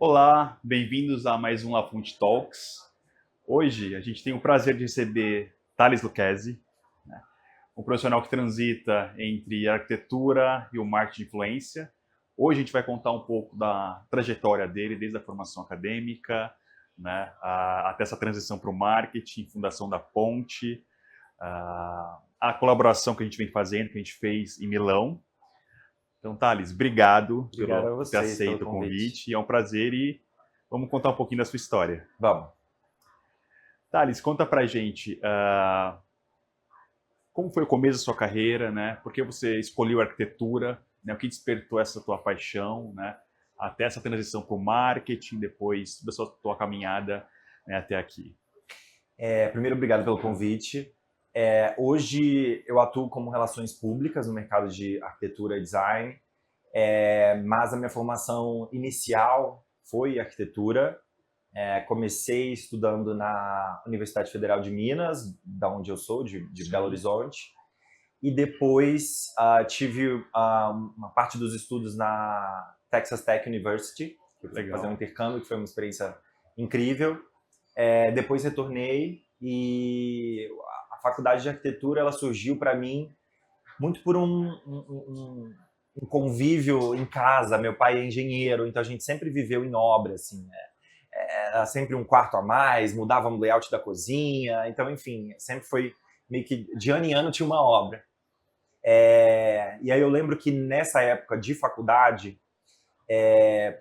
Olá, bem-vindos a mais um Lafont Talks. Hoje a gente tem o prazer de receber Thales Lucchesi, né, um profissional que transita entre a arquitetura e o marketing de influência. Hoje a gente vai contar um pouco da trajetória dele, desde a formação acadêmica, né, até essa transição para o marketing, fundação da Ponte, a colaboração que a gente vem fazendo, que a gente fez em Milão. Então, Thales, obrigado Obrigado a por ter vocês pelo aceito o convite. convite. É um prazer e vamos contar um pouquinho da sua história. Vamos. Thales, conta pra gente como foi o começo da sua carreira, né? Por que você escolheu a arquitetura, né? O que despertou essa tua paixão, né? Até essa transição para o marketing, depois da sua tua caminhada, né, até aqui. Primeiro, obrigado pelo convite. Hoje eu atuo como relações públicas no mercado de arquitetura e design, mas a minha formação inicial foi arquitetura. Comecei estudando na Universidade Federal de Minas, da onde eu sou, de Belo Horizonte, e depois tive uma parte dos estudos na Texas Tech University, que eu fui fazer um intercâmbio, que foi uma experiência incrível. Depois retornei e a faculdade de arquitetura ela surgiu para mim muito por um convívio em casa. Meu pai é engenheiro, então a gente sempre viveu em obra, assim, né? Era sempre um quarto a mais, mudava o layout da cozinha, então, enfim, sempre foi meio que de ano em ano tinha uma obra. E aí eu lembro que nessa época de faculdade,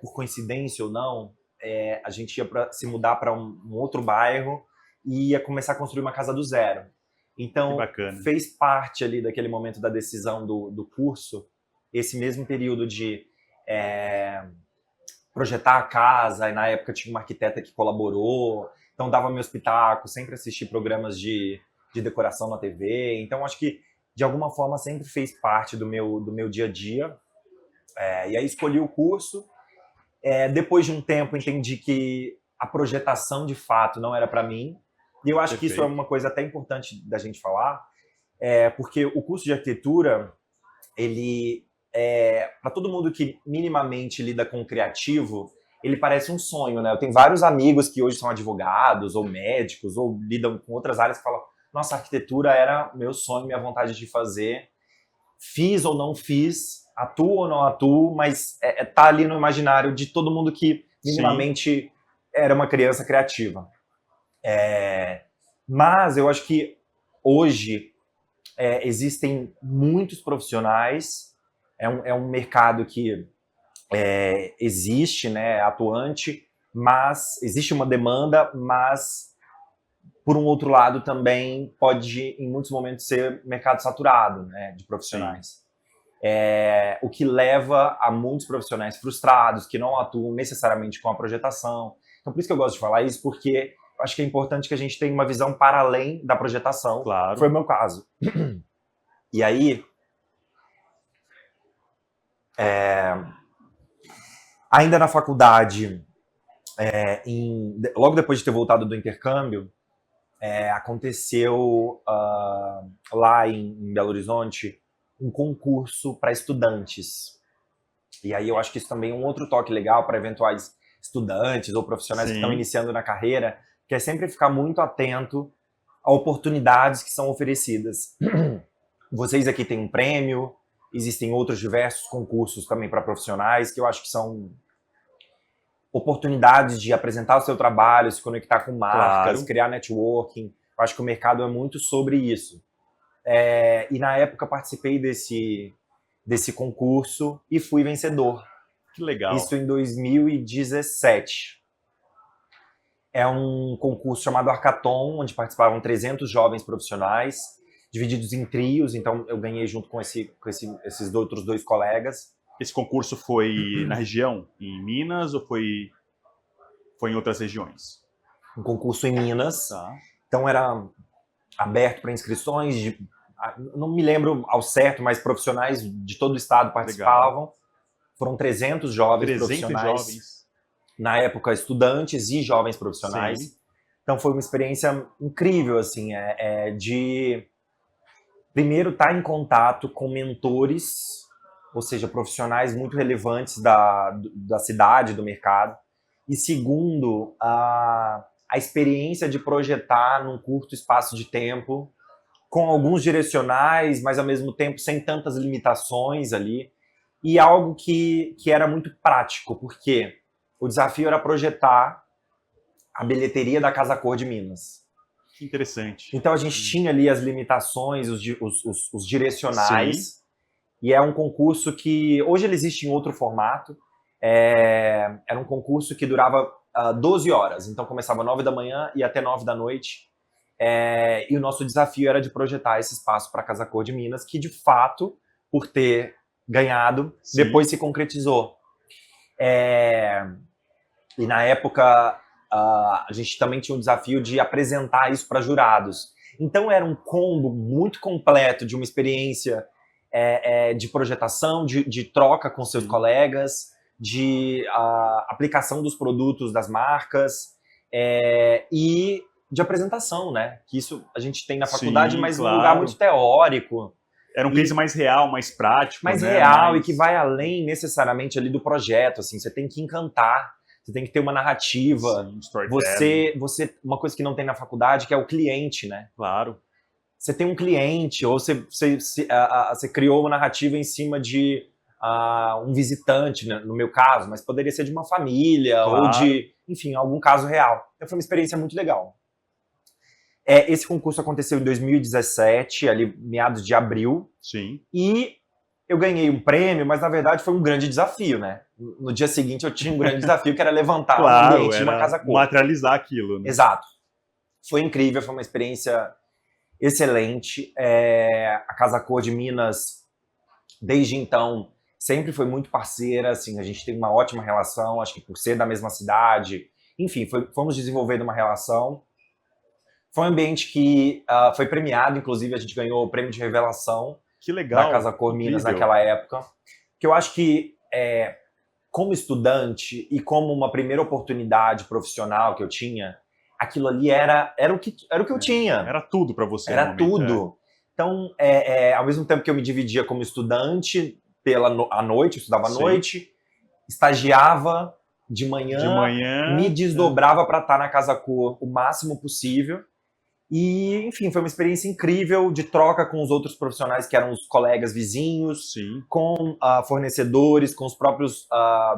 por coincidência ou não, a gente ia se mudar para um outro bairro e ia começar a construir uma casa do zero. Que Então, bacana. fez parte ali daquele momento da decisão do curso, esse mesmo período de projetar a casa, e na época tinha uma arquiteta que colaborou, então dava meu espetáculo, sempre assisti programas de decoração na TV, então acho que de alguma forma sempre fez parte do meu dia a dia. E aí escolhi o curso. Depois de um tempo entendi que a projetação de fato não era para mim, e eu acho que isso é Perfeito. uma coisa até importante da gente falar, porque o curso de arquitetura, ele para todo mundo que minimamente lida com o criativo, ele parece um sonho, né? Eu tenho vários amigos que hoje são advogados ou médicos ou lidam com outras áreas que falam: nossa, a arquitetura era meu sonho, minha vontade de fazer. Fiz ou não fiz, atuo ou não atuo, mas tá ali no imaginário de todo mundo que Sim, minimamente era uma criança criativa. Mas eu acho que hoje existem muitos profissionais, é um mercado que existe, né, atuante, mas existe uma demanda, mas por um outro lado também pode em muitos momentos ser mercado saturado, né, de sim. profissionais. O que leva a muitos profissionais frustrados que não atuam necessariamente com a projetação. Então por isso que eu gosto de falar isso, porque eu acho que é importante que a gente tenha uma visão para além da projetação, que foi o Claro. meu caso. E aí, ainda na faculdade, logo depois de ter voltado do intercâmbio, aconteceu lá em Belo Horizonte um concurso para estudantes. E aí eu acho que isso também é um outro toque legal para eventuais estudantes ou profissionais que estão Sim. iniciando na carreira, que é sempre ficar muito atento a oportunidades que são oferecidas. Vocês aqui têm um prêmio, existem outros diversos concursos também para profissionais, que eu acho que são oportunidades de apresentar o seu trabalho, se conectar com marcas, Claro. criar networking. Eu acho que o mercado é muito sobre isso. E na época participei desse concurso e fui vencedor. Que legal. Isso em 2017. É um concurso chamado Arcaton, onde participavam 300 jovens profissionais, divididos em trios, então eu ganhei junto com esses outros dois colegas. Esse concurso foi na região, em Minas, ou foi em outras regiões? Um concurso em Minas, Tá. então era aberto para inscrições, não me lembro ao certo, mas profissionais de todo o estado Legal. participavam. Foram 300 jovens 300 profissionais, jovens. na época estudantes e jovens Sim. profissionais. Então foi uma experiência incrível, assim, de primeiro estar em contato com mentores, ou seja, profissionais muito relevantes da cidade, do mercado. e segundo, a experiência de projetar num curto espaço de tempo, com alguns direcionais, mas ao mesmo tempo sem tantas limitações ali, e algo que era muito prático, porque o desafio era projetar a bilheteria da Casa Cor de Minas. Que interessante. Então a gente tinha ali as limitações, os direcionais, Sim. e é um concurso que hoje ele existe em outro formato. Era um concurso que durava 12 horas, então começava 9 da manhã e até 9 da noite. E o nosso desafio era de projetar esse espaço para a Casa Cor de Minas, que de fato, por ter ganhado, Sim. depois se concretizou. E na época a gente também tinha o desafio de apresentar isso para jurados. Então era um combo muito completo de uma experiência de projetação, de troca com seus colegas, de aplicação dos produtos das marcas e de apresentação, né? Que isso a gente tem na faculdade, Sim, mas claro. num lugar muito teórico. Era um case mais real, mais prático. Mais né? real e que vai além necessariamente ali do projeto. Assim, você tem que encantar, você tem que ter uma narrativa. Sim, storytelling. Você, uma coisa que não tem na faculdade, que é o cliente, né? Claro. Você tem um cliente, ou você criou uma narrativa em cima de um visitante, né, no meu caso, mas poderia ser de uma família, Claro. ou de, enfim, algum caso real. Então foi uma experiência muito legal. Esse concurso aconteceu em 2017, ali meados de abril, Sim. e eu ganhei um prêmio, mas na verdade foi um grande desafio, né? No dia seguinte eu tinha um grande desafio, que era levantar o ambiente de uma Casa Cor. Materializar aquilo. Né? Exato. Foi incrível, foi uma experiência excelente. A Casa Cor de Minas, desde então, sempre foi muito parceira, assim, a gente tem uma ótima relação, acho que por ser da mesma cidade, enfim, fomos desenvolvendo uma relação. Foi um ambiente que foi premiado, inclusive a gente ganhou o prêmio de revelação que legal, da Casa Cor Minas naquela época, que eu acho que como estudante e como uma primeira oportunidade profissional que eu tinha, aquilo ali era o que eu tinha. Era tudo para você. Era tudo. Então, ao mesmo tempo que eu me dividia como estudante à noite, eu estudava à noite, estagiava de manhã, me desdobrava para estar na Casa Cor o máximo possível. E, enfim, foi uma experiência incrível de troca com os outros profissionais que eram os colegas vizinhos, Sim. com fornecedores, com os próprios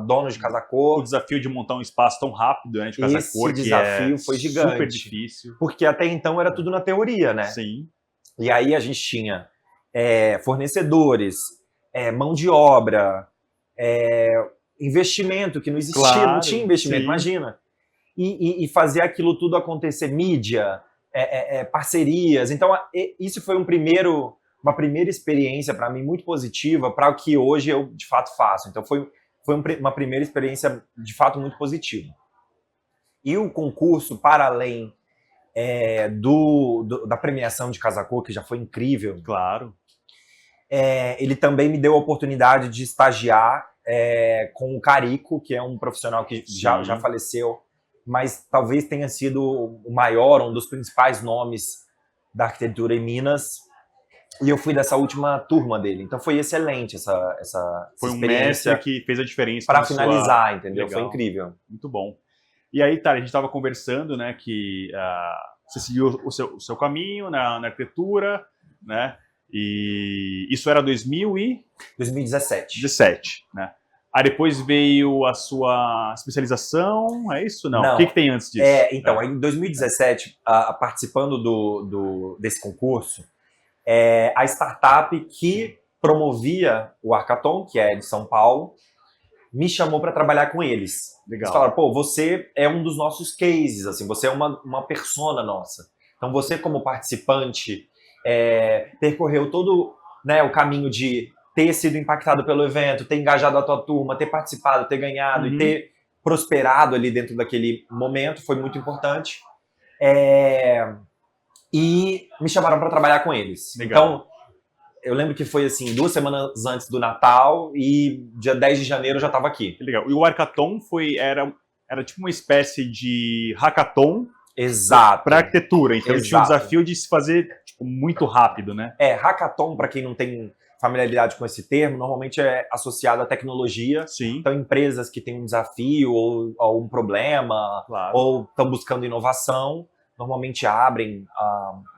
donos de Casa Cor. O desafio de montar um espaço tão rápido, né, de Casa Cor, esse desafio foi gigante. Super difícil. Porque até então era tudo na teoria, né? Sim. E aí a gente tinha fornecedores, mão de obra, investimento que não existia, claro, não tinha investimento, sim. imagina. E fazer aquilo tudo acontecer, mídia, parcerias. Então, isso foi uma primeira experiência para mim muito positiva para o que hoje eu de fato faço. Então, foi uma primeira experiência de fato muito positiva. E o concurso, para além da premiação de Casa Cor, que já foi incrível. Claro. Ele também me deu a oportunidade de estagiar com o Carico, que é um profissional que já faleceu, mas talvez tenha sido o maior, um dos principais nomes da arquitetura em Minas. E eu fui dessa última turma dele. Então foi excelente essa foi experiência. Um mestre que fez a diferença. Para finalizar, entendeu? Legal. Foi incrível. Muito bom. E aí, tá, a gente estava conversando, né, que você seguiu o seu caminho na arquitetura, né, e isso era 2017. 17, né? Aí depois veio a sua especialização, é isso? Não. O que tem antes disso? Então, em 2017, participando desse concurso, a startup que promovia o Arcaton, que é de São Paulo, me chamou para trabalhar com eles. Legal. Eles falaram, pô, você é um dos nossos cases, assim, você é uma persona nossa. Então, você como participante percorreu todo, né, o caminho de ter sido impactado pelo evento, ter engajado a tua turma, ter participado, ter ganhado e ter prosperado ali dentro daquele momento, foi muito importante. E me chamaram para trabalhar com eles. Legal. Então, eu lembro que foi assim, 2 semanas antes do Natal e dia 10 de janeiro eu já estava aqui. Que legal. E o Arcaton era tipo uma espécie de hackathon. Exato. Para arquitetura. Então tinha o desafio de se fazer tipo, muito rápido, né? Hackathon, para quem não tem familiaridade com esse termo, normalmente é associado à tecnologia. Sim, Então, empresas que têm um desafio ou um problema, claro. ou estão buscando inovação, normalmente abrem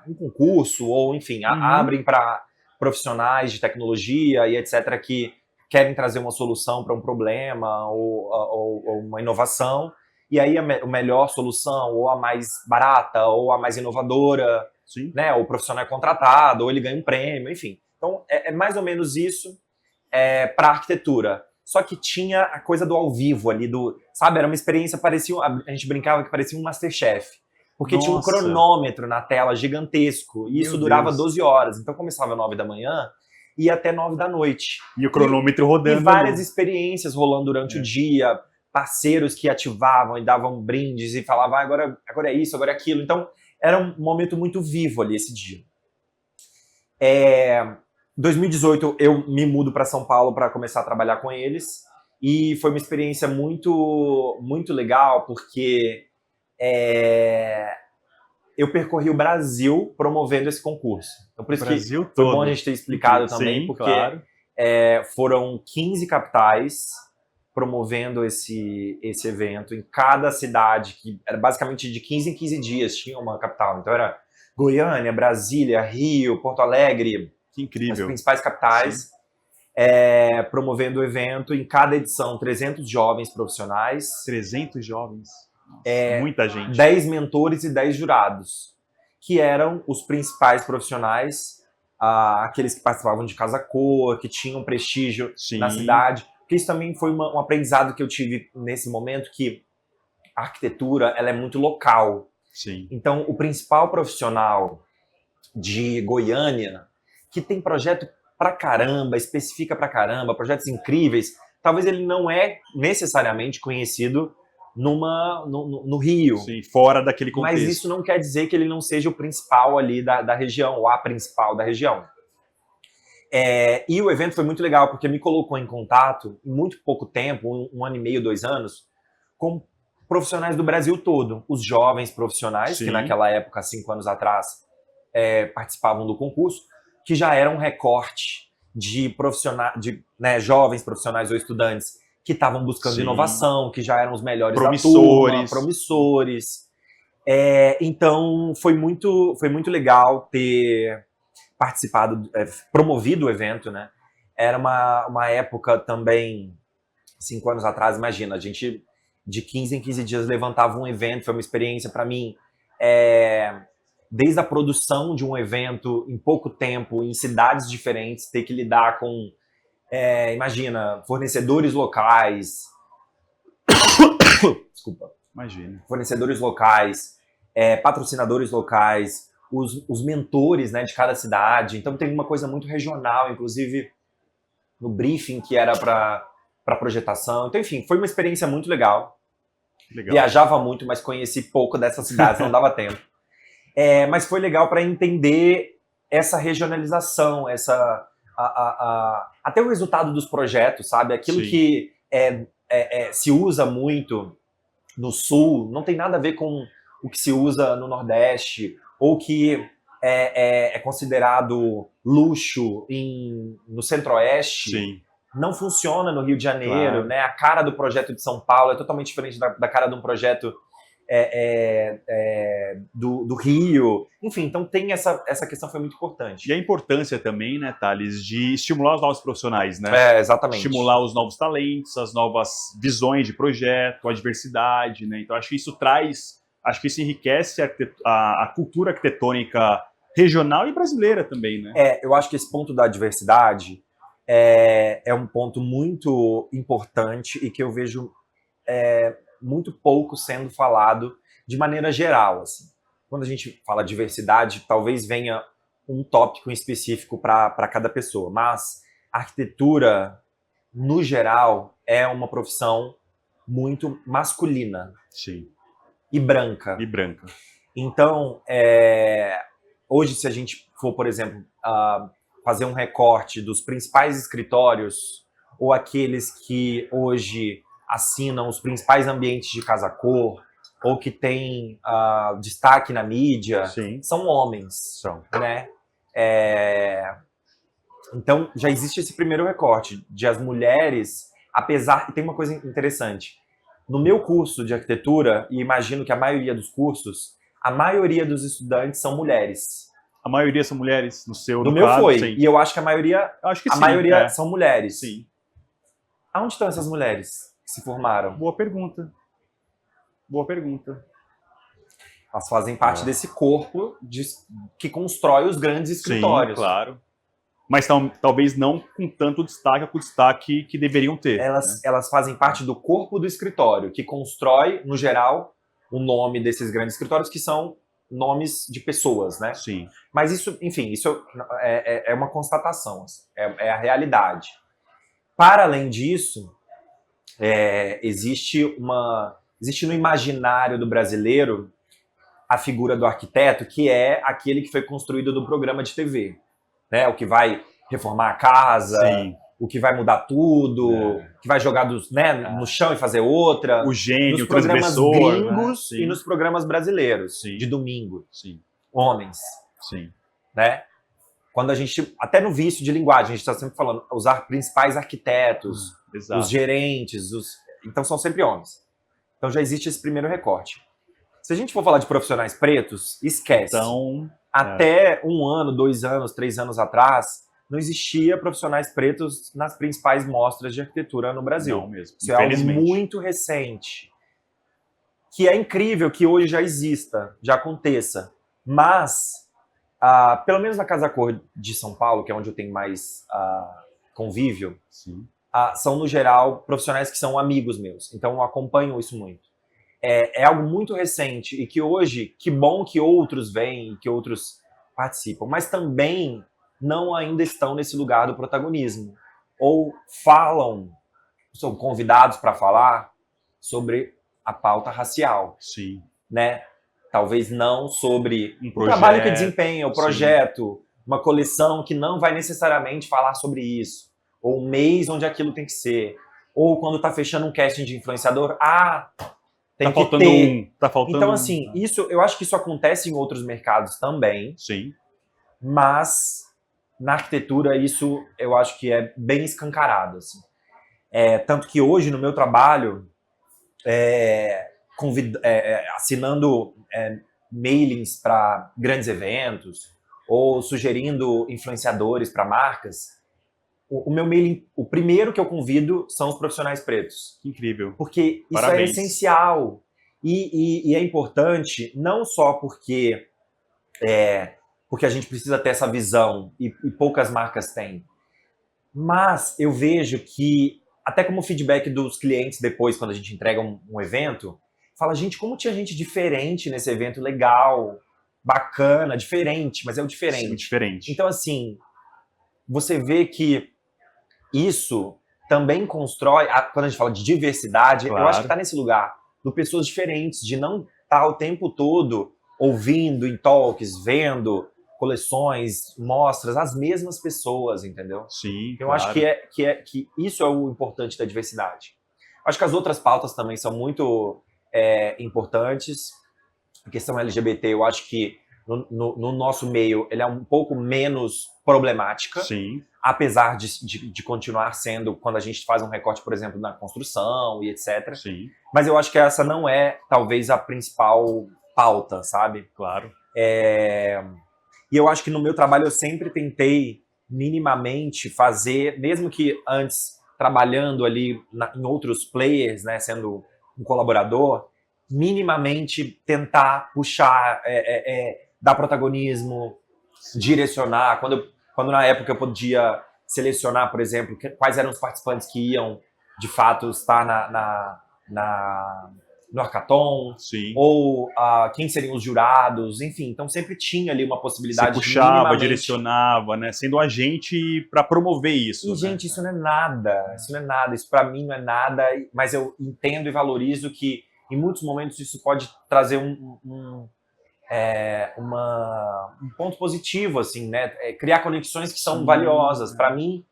um concurso, ou enfim, abrem para profissionais de tecnologia e etc., que querem trazer uma solução para um problema ou uma inovação. E aí a melhor solução, ou a mais barata, ou a mais inovadora, Sim. né? O profissional é contratado, ou ele ganha um prêmio, enfim. Então, é mais ou menos isso para arquitetura. Só que tinha a coisa do ao vivo ali, sabe? Era uma experiência, a gente brincava que parecia um MasterChef. Porque tinha um Nossa. cronômetro na tela gigantesco, e isso Meu durava Deus. 12 horas. Então começava às 9 da manhã e ia até 9 da noite. E o cronômetro rodando E várias ali. experiências rolando durante o dia, parceiros que ativavam e davam brindes e falavam, agora é isso, agora é aquilo. Então era um momento muito vivo ali esse dia. 2018 eu me mudo para São Paulo para começar a trabalhar com eles, e foi uma experiência muito, muito legal, porque eu percorri o Brasil promovendo esse concurso. Então, por isso Brasil que foi todo. bom a gente ter explicado também, Sim, porque claro. foram 15 capitais promovendo esse evento em cada cidade, que era basicamente de 15 em 15 dias tinha uma capital. Então era Goiânia, Brasília, Rio, Porto Alegre, Que as incrível. principais capitais, promovendo o evento. Em cada edição, 300 jovens profissionais, 300 jovens. Nossa, muita gente. 10 mentores e 10 jurados, que eram os principais profissionais, aqueles que participavam de Casa Cor, que tinham prestígio na cidade. Porque isso também foi um aprendizado que eu tive nesse momento, que a arquitetura ela é muito local. Sim. Então, o principal profissional de Goiânia, que tem projeto pra caramba, especifica pra caramba, projetos incríveis, talvez ele não é necessariamente conhecido no Rio. Sim, fora daquele contexto. Mas isso não quer dizer que ele não seja o principal ali da região, ou a principal da região. E o evento foi muito legal, porque me colocou em contato, em muito pouco tempo, um ano e meio, 2 anos, com profissionais do Brasil todo. Os jovens profissionais, Sim. que naquela época, 5 anos atrás, participavam do concurso, que já era um recorte de profissionais, jovens profissionais ou estudantes que estavam buscando Sim. inovação, que já eram os melhores promissores. da turma, promissores. Então, foi muito legal ter participado, promovido o evento, né? Era uma época também, 5 anos atrás, imagina, a gente de 15 em 15 dias levantava um evento, foi uma experiência para mim, desde a produção de um evento em pouco tempo, em cidades diferentes, ter que lidar com, imagina, fornecedores locais, desculpa, Imagina. fornecedores locais, patrocinadores locais, os mentores, né, de cada cidade. Então tem uma coisa muito regional, inclusive no briefing que era para projetação. Então, enfim, foi uma experiência muito legal. Viajava muito, mas conheci pouco dessas cidades, não dava tempo. Mas foi legal para entender essa regionalização, até o resultado dos projetos, sabe? Aquilo Sim. que se usa muito no Sul não tem nada a ver com o que se usa no Nordeste, ou que é considerado luxo no Centro-Oeste. Sim. Não funciona no Rio de Janeiro, Claro. né? A cara do projeto de São Paulo é totalmente diferente da cara de um projeto do Rio. Enfim, então tem essa questão, foi muito importante. E a importância também, né, Thales, de estimular os novos profissionais, né? Exatamente. Estimular os novos talentos, as novas visões de projeto, a diversidade, né? Então acho que isso enriquece a cultura arquitetônica regional e brasileira também, né? Eu acho que esse ponto da diversidade é um ponto muito importante e que eu vejo muito pouco sendo falado de maneira geral. Assim. Quando a gente fala diversidade, talvez venha um tópico específico para cada pessoa, mas a arquitetura, no geral, é uma profissão muito masculina. Sim. E branca. Então, hoje, se a gente for, por exemplo, fazer um recorte dos principais escritórios ou aqueles que hoje assinam os principais ambientes de Casa Cor ou que têm destaque na mídia, Sim. são homens. São. Né? Então, já existe esse primeiro recorte de as mulheres, apesar... E tem uma coisa interessante. No meu curso de arquitetura, e imagino que a maioria dos cursos, a maioria dos estudantes são mulheres. A maioria são mulheres no seu, No no meu caso, foi. sim. E eu acho que a maioria, Acho que a sim, maioria são mulheres. Sim. Aonde estão essas mulheres que se formaram? Boa pergunta. Boa pergunta. Elas fazem parte desse corpo que constrói os grandes escritórios. Sim, claro. Mas talvez não com tanto destaque, com o destaque que deveriam ter. Elas fazem parte do corpo do escritório, que constrói, no geral, o nome desses grandes escritórios, que são nomes de pessoas, né? Sim. Mas isso, enfim, isso é uma constatação, assim, é a realidade. Para além disso, existe no imaginário do brasileiro a figura do arquiteto, que é aquele que foi construído no programa de TV, né? O que vai reformar a casa, Sim. o que vai mudar tudo, que vai jogar no chão e fazer outra. O gênio, nos o programas transgressor, gringos, né? e nos programas brasileiros, Sim. de domingo. Sim. Homens. Sim. Né? Quando a gente, até no vício de linguagem, a gente está sempre falando, os principais arquitetos, Exato. os gerentes, então são sempre homens. Então já existe esse primeiro recorte. Se a gente for falar de profissionais pretos, esquece. Então, até 1 ano, 2 anos, 3 anos atrás, não existia profissionais pretos nas principais mostras de arquitetura no Brasil. Não mesmo. Isso é algo muito recente. Que é incrível que hoje já exista, já aconteça. Mas, pelo menos na Casa Cor de São Paulo, que é onde eu tenho mais convívio, sim. São, no geral, profissionais que são amigos meus. Então, eu acompanho isso muito. É algo muito recente e que hoje, que bom que outros vêm, que outros participam, mas também não ainda estão nesse lugar do protagonismo. Ou são convidados para falar sobre a pauta racial. Sim. Né? Talvez não sobre o trabalho que desempenha, o projeto, sim. Uma coleção que não vai necessariamente falar sobre isso. Ou um mês onde aquilo tem que ser. Ou quando está fechando um casting de influenciador, tem que ter. Tá faltando então, assim, eu acho que isso acontece em outros mercados também. Sim. Mas na arquitetura isso eu acho que é bem escancarado. Assim. Tanto que hoje no meu trabalho, assinando mailings para grandes eventos ou sugerindo influenciadores para marcas, o meu mailing, o primeiro que eu convido são os profissionais pretos. Incrível. Porque isso é essencial. E é importante não só porque a gente precisa ter essa visão e poucas marcas têm, mas eu vejo que, até como feedback dos clientes depois, quando a gente entrega um evento, fala, gente, como tinha gente diferente nesse evento, legal, bacana, diferente, mas é o diferente. Sim, diferente. Então, assim, você vê que isso também constrói, quando a gente fala de diversidade, claro. Eu acho que está nesse lugar, de pessoas diferentes, de não estar o tempo todo ouvindo em talks, vendo coleções, mostras, as mesmas pessoas, entendeu? Sim, eu acho que isso é o importante da diversidade. Acho que as outras pautas também são muito importantes. A questão LGBT, eu acho que no nosso meio, ele é um pouco menos problemática. Sim. Apesar de continuar sendo, quando a gente faz um recorte, por exemplo, na construção e etc. Sim. Mas eu acho que essa não é, talvez, a principal pauta, sabe? Claro. E eu acho que no meu trabalho eu sempre tentei minimamente fazer, mesmo que antes trabalhando ali em outros players, né, sendo um colaborador, minimamente tentar puxar, dar protagonismo, direcionar. Quando na época eu podia selecionar, por exemplo, quais eram os participantes que iam, de fato, estar no hackathon, sim. Ou quem seriam os jurados, enfim. Então sempre tinha ali uma possibilidade. Você puxava, direcionava, né? Sendo um agente para promover isso. E, né? Gente, isso não é nada. Isso não é nada. Isso para mim não é nada. Mas eu entendo e valorizo que, em muitos momentos, isso pode trazer um ponto positivo, assim, né? Criar conexões que são valiosas. Para mim,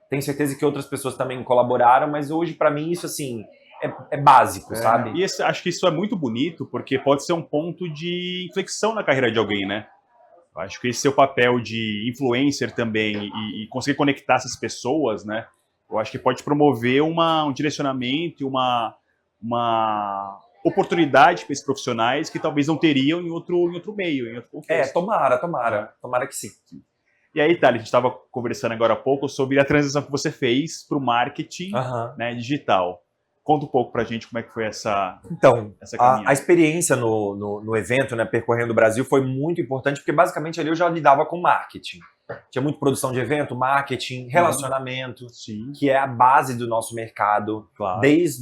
tenho certeza que outras pessoas também colaboraram, mas hoje, para mim, isso, assim, é básico, sabe? E acho que isso é muito bonito, porque pode ser um ponto de inflexão na carreira de alguém, né? Eu acho que esse seu papel de influencer também e conseguir conectar essas pessoas, né? Eu acho que pode promover um direcionamento e uma oportunidade para esses profissionais que talvez não teriam em outro meio, em outro contexto. Tomara que sim. E aí, Thales, a gente estava conversando agora há pouco sobre a transição que você fez para o marketing, né, digital. Conta um pouco para a gente como é que foi essa caminhada. A experiência no evento, né, percorrendo o Brasil, foi muito importante, porque basicamente ali eu já lidava com marketing. Tinha muito produção de evento, marketing, relacionamento, que é a base do nosso mercado. Claro. Desde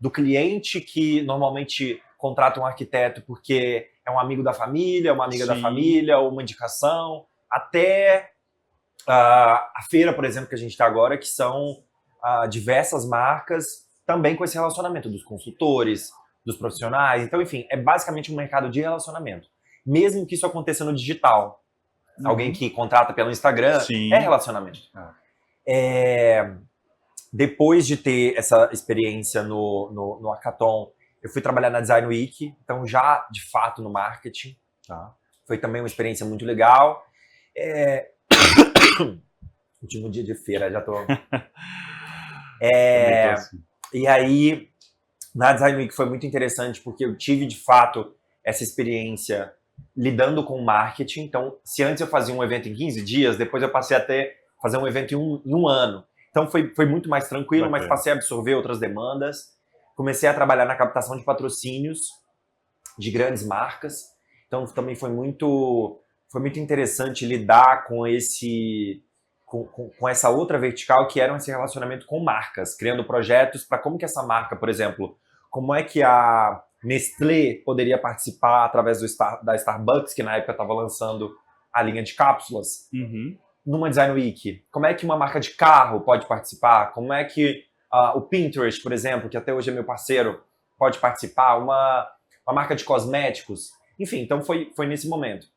do cliente que normalmente contrata um arquiteto porque é um amigo da família, uma amiga da família, ou uma indicação, até a feira, por exemplo, que a gente está agora, que são diversas marcas, também com esse relacionamento dos consultores, dos profissionais. Então, enfim, é basicamente um mercado de relacionamento. Mesmo que isso aconteça no digital. Alguém que contrata pelo Instagram, é relacionamento. Depois de ter essa experiência no Hackathon, eu fui trabalhar na Design Week, então já, de fato, no marketing. Foi também uma experiência muito legal. Último dia de feira, já tô... E aí, na Design Week foi muito interessante, porque eu tive, de fato, essa experiência lidando com marketing. Então, se antes eu fazia um evento em 15 dias, depois eu passei a fazer um evento em um ano. Então, foi muito mais tranquilo, mas passei a absorver outras demandas. Comecei a trabalhar na captação de patrocínios de grandes marcas. Então, também foi muito interessante lidar com essa outra vertical, que era esse relacionamento com marcas, criando projetos para como que essa marca, por exemplo, como é que a Nestlé poderia participar através da Starbucks, que na época estava lançando a linha de cápsulas, numa Design Week. Como é que uma marca de carro pode participar? Como é que o Pinterest, por exemplo, que até hoje é meu parceiro, pode participar? Uma marca de cosméticos. Enfim, então foi nesse momento.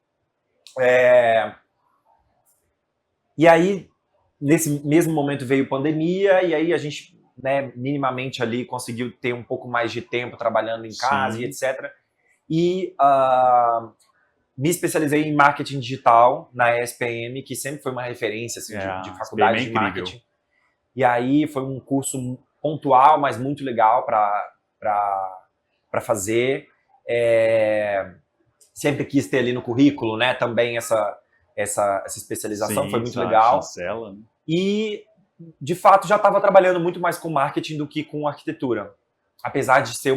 E aí, nesse mesmo momento veio pandemia, e aí a gente, né, minimamente ali conseguiu ter um pouco mais de tempo trabalhando em casa e etc. E me especializei em marketing digital na ESPM, que sempre foi uma referência assim, de faculdade de marketing. E aí foi um curso pontual, mas muito legal para fazer. Sempre quis ter ali no currículo, né, também essa especialização. Foi muito legal. Chancela, né? E, de fato, já estava trabalhando muito mais com marketing do que com arquitetura. Apesar de ser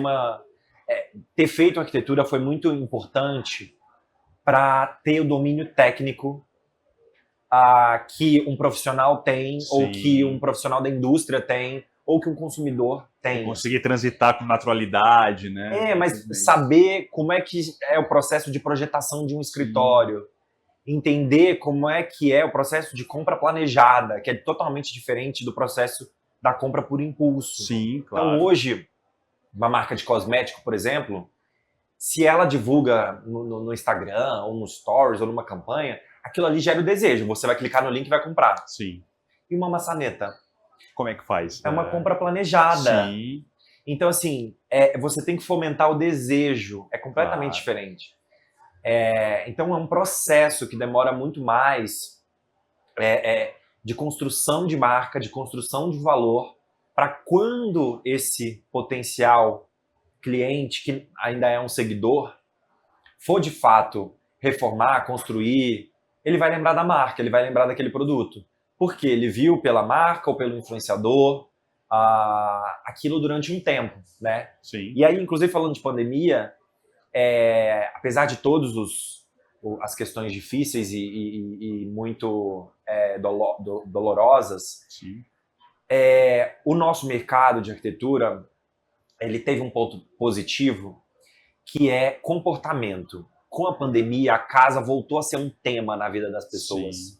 ter feito arquitetura foi muito importante para ter o domínio técnico que um profissional tem, ou que um profissional da indústria tem, ou que um consumidor tem. Conseguir transitar com naturalidade, né? Mas saber como é que é o processo de projetação de um escritório, entender como é que é o processo de compra planejada, que é totalmente diferente do processo da compra por impulso. Sim, claro. Então, hoje, uma marca de cosmético, por exemplo, se ela divulga no Instagram, ou no Stories, ou numa campanha, aquilo ali gera o desejo. Você vai clicar no link e vai comprar. Sim. E uma maçaneta? Como é que faz? É uma compra planejada. Sim. Então, assim, você tem que fomentar o desejo. É completamente diferente. Então, é um processo que demora muito mais de construção de marca, de construção de valor, para quando esse potencial cliente, que ainda é um seguidor, for de fato reformar, construir, ele vai lembrar da marca, ele vai lembrar daquele produto. Porque ele viu pela marca ou pelo influenciador aquilo durante um tempo, né? Sim. E aí, inclusive, falando de pandemia, apesar de todas as questões difíceis e muito dolorosas, o nosso mercado de arquitetura ele teve um ponto positivo, que é comportamento. Com a pandemia, a casa voltou a ser um tema na vida das pessoas. Sim.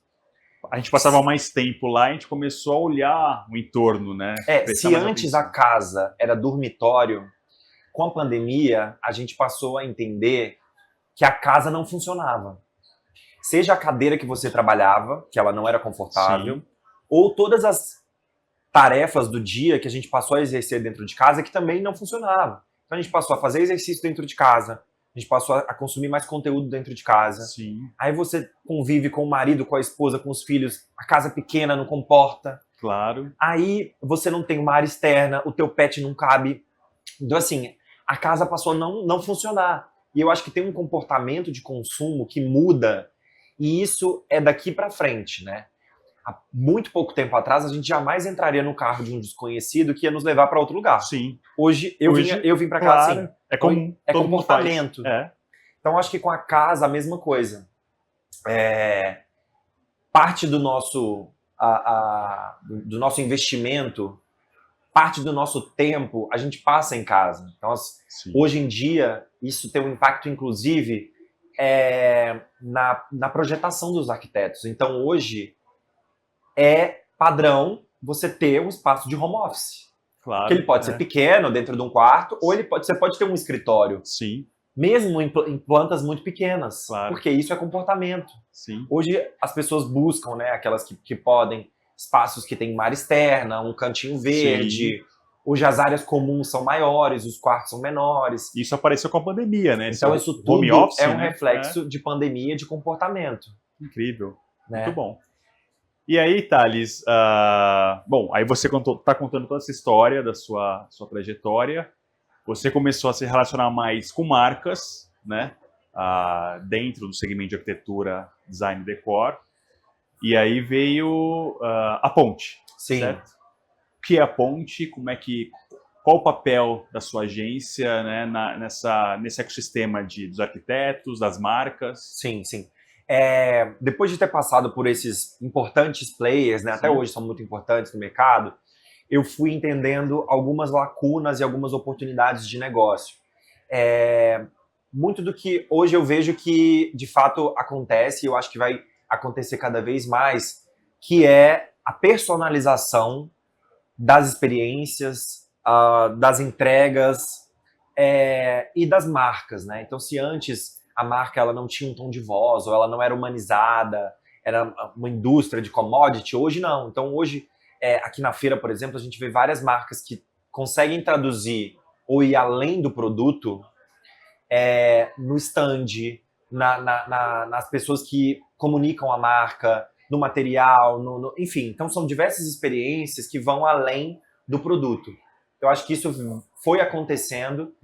A gente passava mais tempo lá, a gente começou a olhar o entorno, né? Se antes a casa era dormitório, com a pandemia, a gente passou a entender que a casa não funcionava. Seja a cadeira que você trabalhava, que ela não era confortável, ou todas as tarefas do dia que a gente passou a exercer dentro de casa que também não funcionavam. Então a gente passou a fazer exercício dentro de casa, a gente passou a consumir mais conteúdo dentro de casa. Sim. Aí você convive com o marido, com a esposa, com os filhos, a casa pequena não comporta. Claro. Aí você não tem uma área externa, o teu pet não cabe. Então, assim, a casa passou a não funcionar. E eu acho que tem um comportamento de consumo que muda, e isso é daqui para frente, né? Há muito pouco tempo atrás, a gente jamais entraria no carro de um desconhecido que ia nos levar para outro lugar. Sim. Hoje eu vim para cá claro, assim. É comum. É todo mundo faz. comportamento. É. Então, acho que com a casa, a mesma coisa. Parte do nosso, do nosso investimento, parte do nosso tempo, a gente passa em casa. Então, hoje em dia, isso tem um impacto, inclusive, na projetação dos arquitetos. Então, hoje, é padrão você ter um espaço de home office. Claro. Que ele pode ser pequeno, dentro de um quarto, ou você pode ter um escritório. Sim. Mesmo em plantas muito pequenas. Claro. Porque isso é comportamento. Sim. Hoje as pessoas buscam, né, aquelas que podem, espaços que tem mar externa, um cantinho verde. Sim. Hoje as áreas comuns são maiores, os quartos são menores. Isso apareceu com a pandemia, né? Então isso tudo home office, é um reflexo de pandemia, de comportamento. Incrível. Né? Muito bom. E aí, Thales, bom, aí você está contando toda essa história da sua trajetória. Você começou a se relacionar mais com marcas, né? Dentro do segmento de arquitetura, design e decor. E aí veio a Ponte. Sim. Certo? O que é a Ponte? Qual o papel da sua agência, né, nesse ecossistema dos arquitetos, das marcas? Sim, sim. Depois de ter passado por esses importantes players, né, até hoje são muito importantes no mercado, eu fui entendendo algumas lacunas e algumas oportunidades de negócio. Muito do que hoje eu vejo que, de fato, acontece, e eu acho que vai acontecer cada vez mais, que é a personalização das experiências, das entregas e das marcas, né? Então, se antes a marca ela não tinha um tom de voz, ou ela não era humanizada, era uma indústria de commodity, hoje não. Então, hoje, aqui na feira, por exemplo, a gente vê várias marcas que conseguem traduzir ou ir além do produto no stand, nas pessoas que comunicam a marca, no material, enfim. Então, são diversas experiências que vão além do produto. Eu acho que isso foi acontecendo,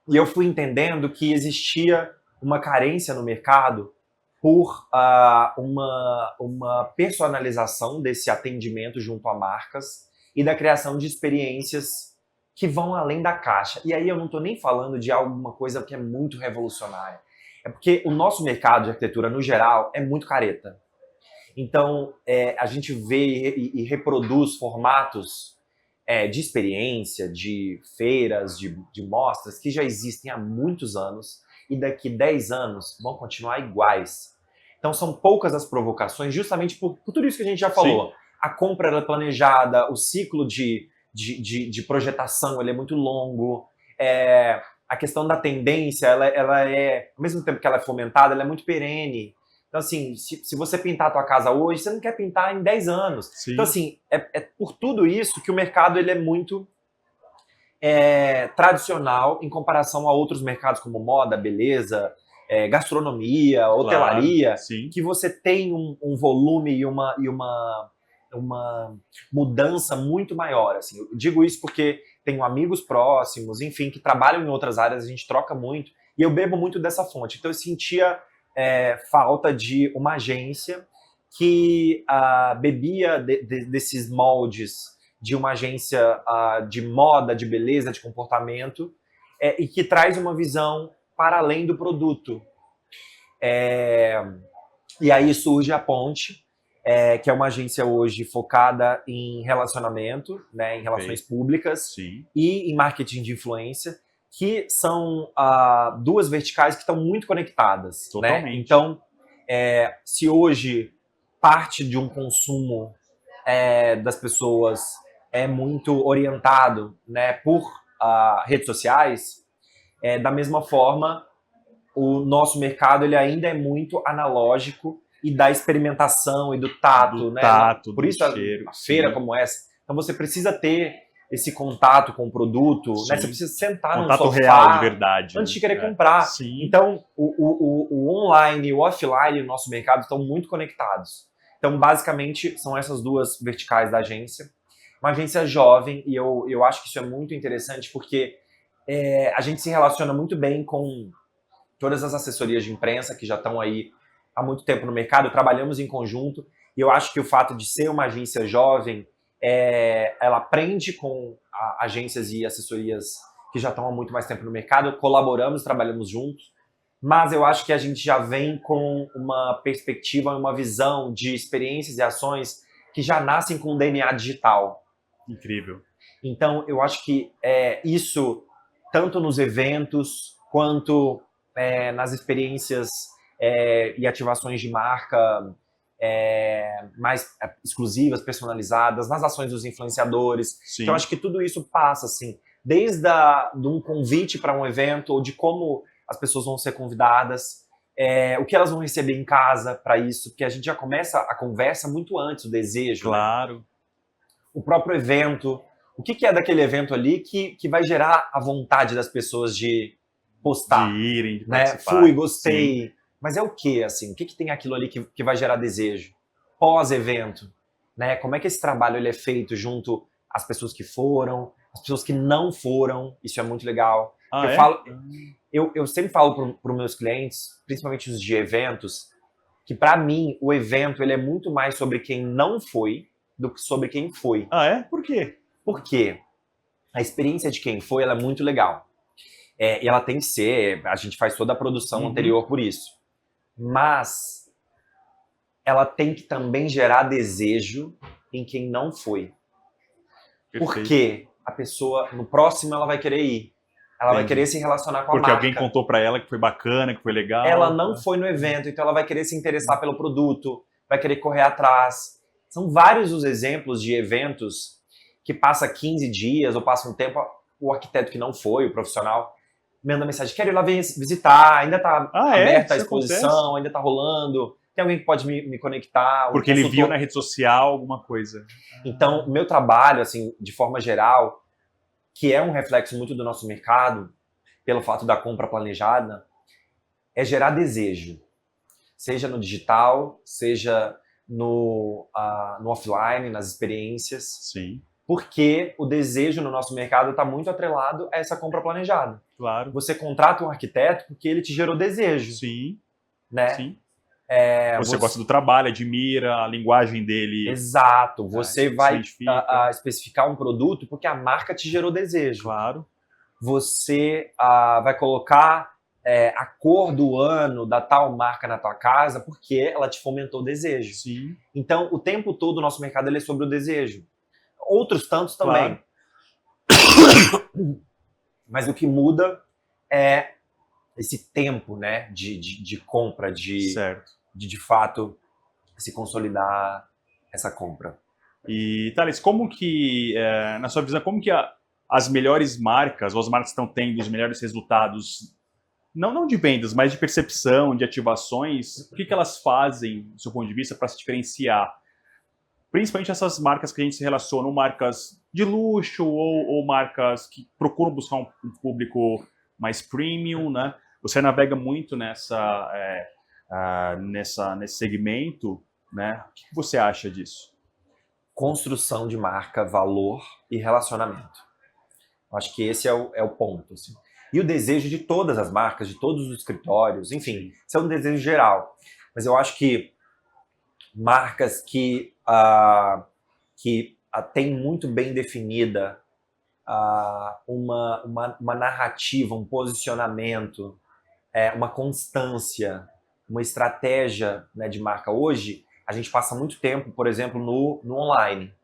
e eu fui entendendo que existia uma carência no mercado por uma personalização desse atendimento junto a marcas e da criação de experiências que vão além da caixa. E aí eu não estou nem falando de alguma coisa que é muito revolucionária. É porque o nosso mercado de arquitetura, no geral, é muito careta. Então, a gente vê e reproduz formatos de experiência, de feiras, de mostras, que já existem há muitos anos e daqui 10 anos vão continuar iguais. Então, são poucas as provocações, justamente por tudo isso que a gente já falou. Sim. A compra era planejada, o ciclo de projetação ele é muito longo, a questão da tendência, ela ao mesmo tempo que ela é fomentada, ela é muito perene. Então, assim, se você pintar a tua casa hoje, você não quer pintar em 10 anos. Sim. Então, assim, é por tudo isso que o mercado ele é muito tradicional em comparação a outros mercados como moda, beleza, gastronomia, hotelaria, claro, que você tem um volume e uma mudança muito maior. Assim. Eu digo isso porque tenho amigos próximos, enfim, que trabalham em outras áreas, a gente troca muito, e eu bebo muito dessa fonte. Então, eu sentia falta de uma agência que bebia desses moldes de uma agência de moda, de beleza, de comportamento, e que traz uma visão para além do produto. E aí surge a Ponte, que é uma agência hoje focada em relacionamento, né, em relações públicas. Sim. E em marketing de influência, que são duas verticais que estão muito conectadas. Totalmente. Né? Então, se hoje parte de um consumo das pessoas é muito orientado, né, por redes sociais, da mesma forma, o nosso mercado ele ainda é muito analógico e da experimentação e do tato. Né? Tato, por isso cheiro, a feira como essa. Então, você precisa ter esse contato com o produto, Sim. né? Você precisa sentar num Contato sofá real, de verdade. antes né? de querer comprar. Sim. Então, o online e o offline no nosso mercado estão muito conectados. Então, basicamente, são essas duas verticais da agência. Uma agência jovem, e eu acho que isso é muito interessante, porque a gente se relaciona muito bem com todas as assessorias de imprensa que já estão aí há muito tempo no mercado, trabalhamos em conjunto, e eu acho que o fato de ser uma agência jovem, ela aprende com agências e assessorias que já estão há muito mais tempo no mercado, colaboramos, trabalhamos juntos, mas eu acho que a gente já vem com uma perspectiva, uma visão de experiências e ações que já nascem com o DNA digital. Incrível. Então, eu acho que isso, tanto nos eventos, quanto nas experiências e ativações de marca mais exclusivas, personalizadas, nas ações dos influenciadores. Sim. Então, acho que tudo isso passa, assim, desde de um convite para um evento, ou de como as pessoas vão ser convidadas, o que elas vão receber em casa para isso, porque a gente já começa a conversa muito antes, o desejo. Claro. Né? O próprio evento, o que é daquele evento ali que vai gerar a vontade das pessoas de postar. De irem, de né? participar. Fui, gostei. Sim. Mas é o que, assim? O que tem aquilo ali que vai gerar desejo? Pós-evento, né? Como é que esse trabalho ele é feito junto às pessoas que foram, às pessoas que não foram? Isso é muito legal. Eu sempre falo para os meus clientes, principalmente os de eventos, que para mim o evento ele é muito mais sobre quem não foi do que sobre quem foi. Ah, é? Por quê? Porque a experiência de quem foi ela é muito legal. E ela tem que ser, a gente faz toda a produção anterior por isso. Mas ela tem que também gerar desejo em quem não foi. Perfeito. Porque a pessoa, no próximo, ela vai querer ir. Ela vai querer se relacionar com a marca. Porque alguém contou pra ela que foi bacana, que foi legal. Ela não foi no evento, então ela vai querer se interessar pelo produto, vai querer correr atrás. São vários os exemplos de eventos que passa 15 dias ou passa um tempo, o arquiteto que não foi, o profissional, manda mensagem, quero ir lá visitar, ainda está aberta a exposição, acontece? Ainda está rolando, tem alguém que pode me conectar. Porque ele viu na rede social alguma coisa. Então, o meu trabalho, assim, de forma geral, que é um reflexo muito do nosso mercado, pelo fato da compra planejada, é gerar desejo. Seja no digital, seja no offline, nas experiências. Sim. Porque o desejo no nosso mercado está muito atrelado a essa compra planejada. Claro. Você contrata um arquiteto porque ele te gerou desejo. Sim. Né? Sim. Você gosta do trabalho, admira a linguagem dele. Exato. Você vai especificar um produto porque a marca te gerou desejo. Claro. Você vai colocar a cor do ano da tal marca na tua casa porque ela te fomentou desejo. Sim. Então, o tempo todo o nosso mercado ele é sobre o desejo. Outros tantos também. Claro. Mas o que muda é esse tempo, né, de compra, de fato se consolidar essa compra. E, Thales, como que, na sua visão, como que as melhores marcas, ou as marcas que estão tendo os melhores resultados, não de vendas, mas de percepção, de ativações, o que elas fazem, do seu ponto de vista, para se diferenciar? Principalmente essas marcas que a gente se relaciona, marcas de luxo ou marcas que procuram buscar um público mais premium, né? Você navega muito nesse segmento, né? O que você acha disso? Construção de marca, valor e relacionamento. Acho que esse é o ponto. Assim. E o desejo de todas as marcas, de todos os escritórios, enfim, isso é um desejo geral. Mas eu acho que marcas que têm muito bem definida uma narrativa, um posicionamento, uma constância, uma estratégia, né, de marca. Hoje, a gente passa muito tempo, por exemplo, no online.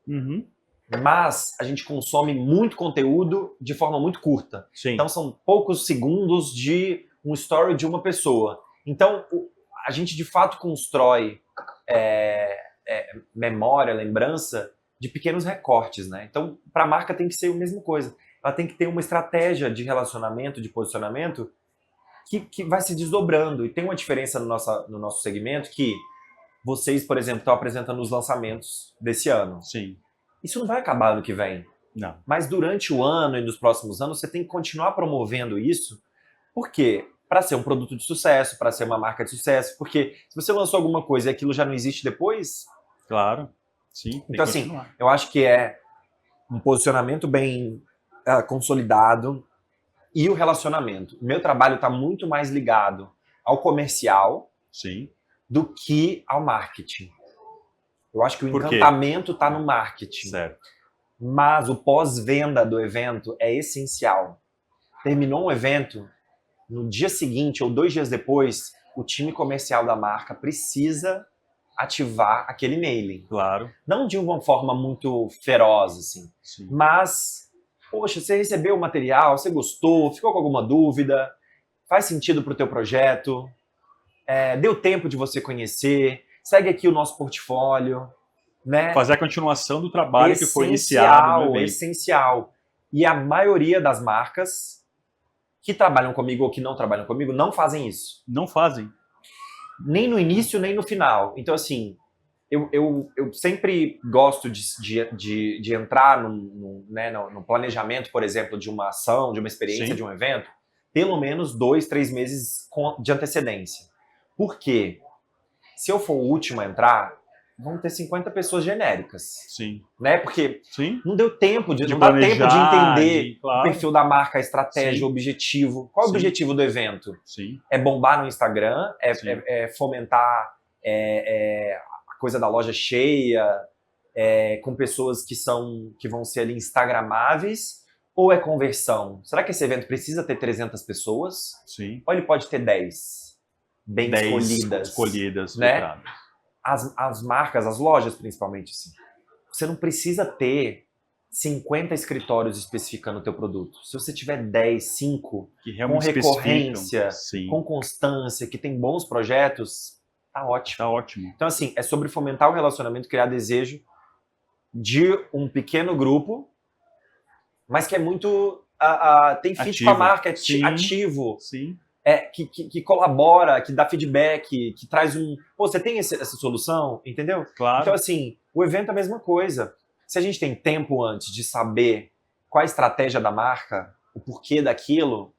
Uhum. Mas a gente consome muito conteúdo de forma muito curta. Sim. Então, são poucos segundos de um story de uma pessoa. Então, a gente, de fato, constrói memória, lembrança de pequenos recortes, né? Então, para a marca tem que ser a mesma coisa. Ela tem que ter uma estratégia de relacionamento, de posicionamento que vai se desdobrando. E tem uma diferença no nosso segmento que vocês, por exemplo, estão apresentando os lançamentos desse ano. Sim. Isso não vai acabar ano que vem. Não. Mas durante o ano e nos próximos anos, você tem que continuar promovendo isso. Por quê? Para ser um produto de sucesso, para ser uma marca de sucesso. Porque se você lançou alguma coisa e aquilo já não existe depois... Claro. Sim, tem Então, que assim, continuar. eu acho que é um posicionamento bem consolidado e o relacionamento. O meu trabalho está muito mais ligado ao comercial Sim. do que ao marketing. Eu acho que o Por quê? encantamento está no marketing. Certo. Mas o pós-venda do evento é essencial. Terminou um evento, no dia seguinte ou 2 dias depois, o time comercial da marca precisa ativar aquele mailing. Claro. Não de uma forma muito feroz, assim, Sim. mas, poxa, você recebeu o material, você gostou, ficou com alguma dúvida, faz sentido para o teu projeto, deu tempo de você conhecer, segue aqui o nosso portfólio, né? Fazer a continuação do trabalho que foi iniciado no evento. Essencial. E a maioria das marcas que trabalham comigo ou que não trabalham comigo não fazem isso. Não fazem. Nem no início, nem no final. Então, assim, eu sempre gosto de entrar no planejamento, por exemplo, de uma ação, de uma experiência, Sim. de um evento, pelo menos 2, 3 meses de antecedência. Por quê? Se eu for o último a entrar, vão ter 50 pessoas genéricas. Sim. Né? Porque Sim. não deu tempo, De não dá tempo de planejar, entender claro. o perfil da marca, a estratégia, Sim. o objetivo. Qual é o Sim. objetivo do evento? Sim. É bombar no Instagram? Sim. É fomentar a coisa da loja cheia, com pessoas que vão ser ali instagramáveis? Ou é conversão? Será que esse evento precisa ter 300 pessoas? Sim. Ou ele pode ter 10? Bem 10 escolhidas. né? Filtradas. As marcas, as lojas principalmente, assim, você não precisa ter 50 escritórios especificando o teu produto. Se você tiver 10, 5, que com recorrência, sim. com constância, que tem bons projetos, tá ótimo. Tá ótimo. Então, assim, é sobre fomentar o relacionamento, criar desejo de um pequeno grupo, mas que é muito... tem fit Ativo. com a marca, Sim. ativo. Sim. Que colabora, que dá feedback, que traz um... Pô, você tem essa solução? Entendeu? Claro. Então, assim, o evento é a mesma coisa. Se a gente tem tempo antes de saber qual a estratégia da marca, o porquê daquilo,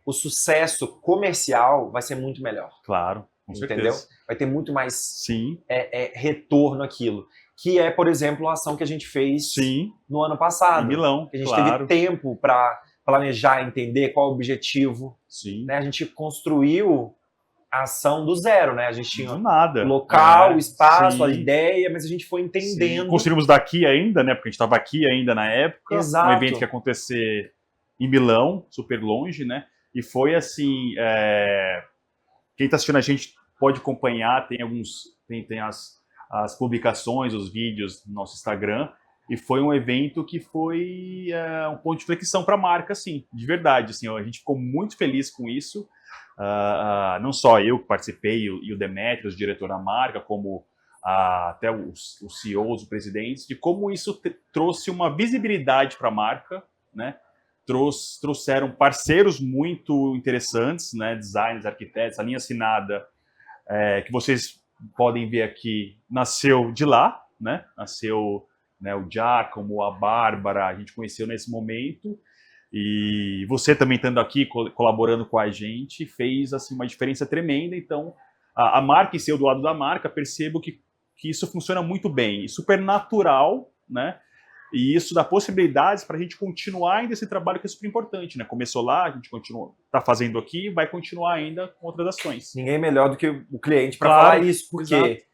o sucesso comercial vai ser muito melhor. Claro, com entendeu? certeza. Vai ter muito mais Sim. retorno aquilo. Que é, por exemplo, a ação que a gente fez Sim. no ano passado. Em Milão, que a gente claro. teve tempo para planejar, entender qual é o objetivo. Sim. Né? A gente construiu a ação do zero, né? A gente tinha do nada. O local, o espaço, sim. a ideia, mas a gente foi entendendo. Sim. Construímos daqui ainda, né? Porque a gente estava aqui ainda na época. Exato. Um evento que ia acontecer em Milão, super longe, né? E foi assim... Quem está assistindo a gente pode acompanhar, tem as publicações, os vídeos no nosso Instagram. E foi um evento que foi um ponto de flexão para a marca, assim, de verdade. Assim, a gente ficou muito feliz com isso. Não só eu que participei e o Demetrios, diretor da marca, como até os CEOs, os presidentes, de como isso trouxe uma visibilidade para a marca, né? Trouxeram parceiros muito interessantes, né? Designers, arquitetos, a linha assinada, que vocês podem ver aqui, nasceu de lá, né? Nasceu... Né, o Giacomo, a Bárbara, a gente conheceu nesse momento, e você também estando aqui, colaborando com a gente, fez assim, uma diferença tremenda. Então, a marca e ser do lado da marca, percebo que isso funciona muito bem, e super natural, né? E isso dá possibilidades para a gente continuar ainda esse trabalho que é super importante, né? Começou lá, a gente está fazendo aqui, vai continuar ainda com outras ações. Ninguém melhor do que o cliente para claro, falar isso, porque... Exato.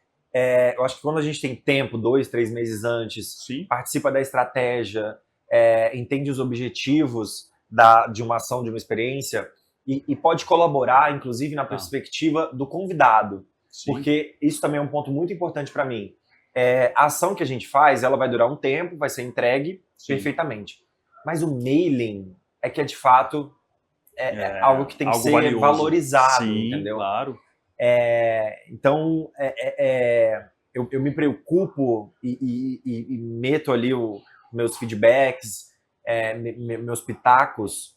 Eu acho que quando a gente tem tempo, 2, 3 meses antes, sim. participa da estratégia, entende os objetivos de uma ação, de uma experiência, e pode colaborar, inclusive, na perspectiva do convidado. Sim. Porque isso também é um ponto muito importante para mim. A ação que a gente faz, ela vai durar um tempo, vai ser entregue perfeitamente. Mas o mailing é que de fato, algo que tem que ser valioso. Valorizado, sim, entendeu? Claro. Então, eu me preocupo e meto ali meus feedbacks, meus pitacos,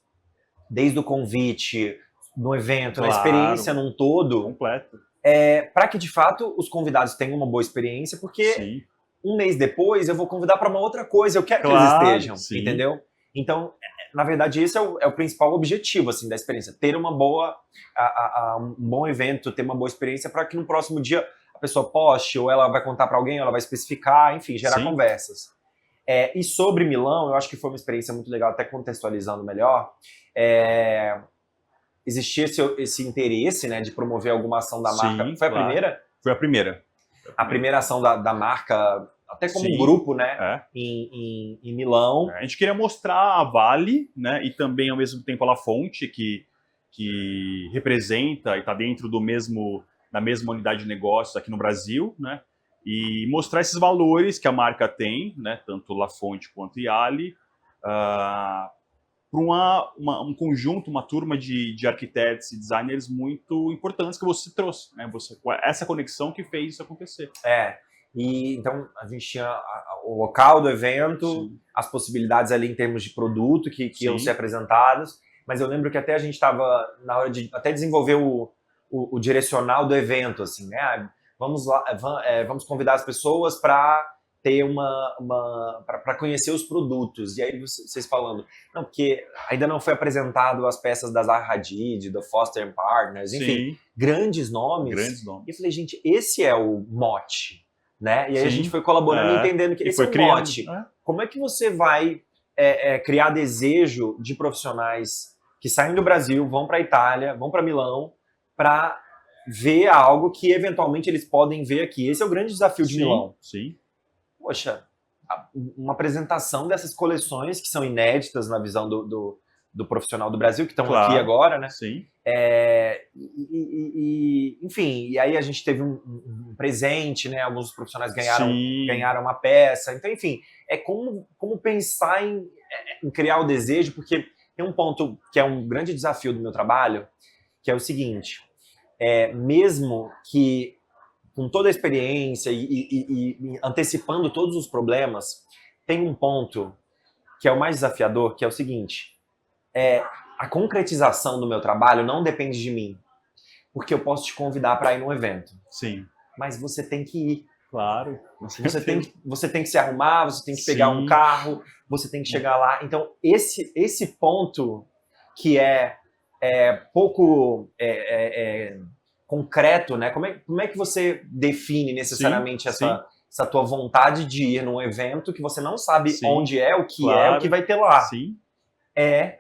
desde o convite, no evento, claro. Na experiência num todo, completo, para que, de fato, os convidados tenham uma boa experiência, porque sim. um mês depois eu vou convidar para uma outra coisa, eu quero que eles estejam, entendeu? Então, na verdade, esse é o principal objetivo assim, da experiência, ter um bom evento, ter uma boa experiência para que no próximo dia a pessoa poste, ou ela vai contar para alguém, ou ela vai especificar, enfim, gerar conversas. E sobre Milão, eu acho que foi uma experiência muito legal, até contextualizando melhor, existia esse interesse, né, de promover alguma ação da marca. Foi a primeira? Foi a primeira. A primeira ação da marca, até como um grupo, né, em Milão. A gente queria mostrar a Vale, né, e também, ao mesmo tempo, a La Fonte, que representa e está dentro da mesma unidade de negócios aqui no Brasil, né, e mostrar esses valores que a marca tem, né, tanto La Fonte quanto Iali, para um conjunto, uma turma de arquitetos e designers muito importantes que você trouxe, né? Essa conexão que fez isso acontecer. E então a gente tinha o local do evento, as possibilidades ali em termos de produto que iam ser apresentados, mas eu lembro que até a gente estava na hora de até desenvolver o direcional do evento, assim, né? Vamos lá, vamos convidar as pessoas para ter para conhecer os produtos. E aí vocês falando, não, porque ainda não foi apresentado as peças da Zaha Hadid, da Foster Partners, enfim, grandes nomes. E eu falei, gente, esse é o mote, né? E aí a gente foi colaborando e entendendo que esse é o mote. Como é que você vai criar desejo de profissionais que saem do Brasil, vão para a Itália, vão para Milão, para ver algo que eventualmente eles podem ver aqui? Esse é o grande desafio de Milão. Poxa, uma apresentação dessas coleções que são inéditas na visão do profissional do Brasil, que estão aqui agora, né? Enfim, e aí a gente teve um presente, né? Alguns profissionais ganharam uma peça. Então, enfim, é como pensar em criar o desejo, porque tem um ponto que é um grande desafio do meu trabalho, que é o seguinte, mesmo que com toda a experiência e antecipando todos os problemas, tem um ponto que é o mais desafiador, que é o seguinte, a concretização do meu trabalho não depende de mim, porque eu posso te convidar para ir num evento. Mas você tem que ir. Claro. Você tem que se arrumar, você tem que pegar um carro, você tem que chegar lá. Então, esse ponto que é pouco concreto, né? Como é que você define necessariamente essa tua vontade de ir num evento que você não sabe onde é, o que vai ter lá? É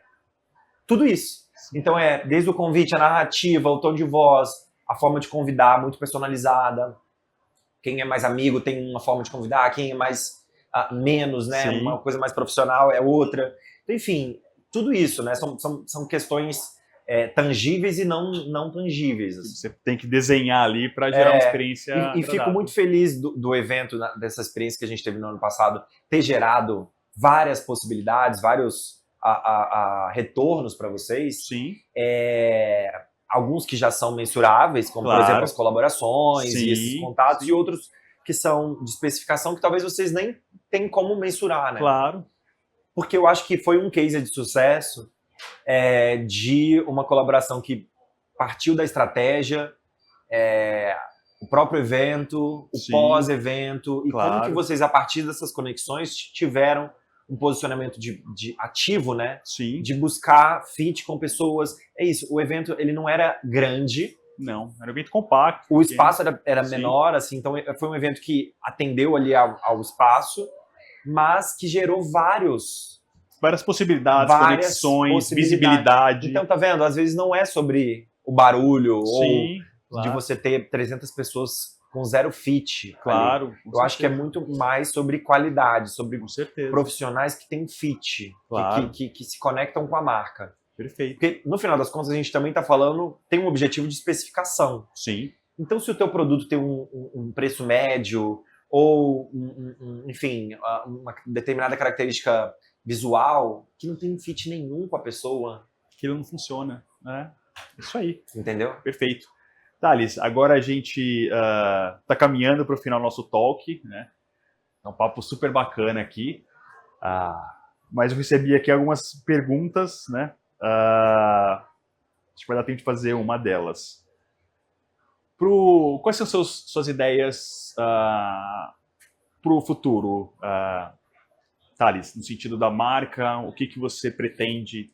tudo isso. Então desde o convite, a narrativa, o tom de voz, a forma de convidar, muito personalizada. Quem é mais amigo tem uma forma de convidar, quem é mais menos, né? Uma coisa mais profissional é outra. Então, enfim, tudo isso, né? São questões tangíveis e não tangíveis. Assim. Você tem que desenhar ali para gerar uma experiência. E fico muito feliz do evento, dessa experiência que a gente teve no ano passado, ter gerado várias possibilidades, vários retornos para vocês. Alguns que já são mensuráveis, como, por exemplo, as colaborações e esses contatos, e outros que são de especificação que talvez vocês nem tenham como mensurar, né? Porque eu acho que foi um case de sucesso de uma colaboração que partiu da estratégia, o próprio evento, o pós-evento, e como que vocês, a partir dessas conexões, tiveram um posicionamento de ativo, né? De buscar fit com pessoas. É isso, o evento ele não era grande. Não, era um evento compacto. O espaço era menor, assim, então foi um evento que atendeu ali ao espaço, mas que gerou várias possibilidades, conexões, visibilidade. Então, tá vendo? Às vezes não é sobre o barulho ou de você ter 300 pessoas com zero fit. Eu acho que é muito mais sobre qualidade, sobre profissionais que têm fit, que se conectam com a marca. Perfeito. Porque, no final das contas, a gente também está falando, tem um objetivo de especificação. Então, se o teu produto tem um preço médio ou, enfim, uma determinada característica visual que não tem fit nenhum com a pessoa, aquilo não funciona. Isso aí. Entendeu? Perfeito. Thales, agora a gente está caminhando para o final do nosso talk, né? É um papo super bacana aqui, mas eu recebi aqui algumas perguntas, né? Acho que vai dar tempo de fazer uma delas. Quais são suas ideias para o futuro, Thales, no sentido da marca, o que você pretende,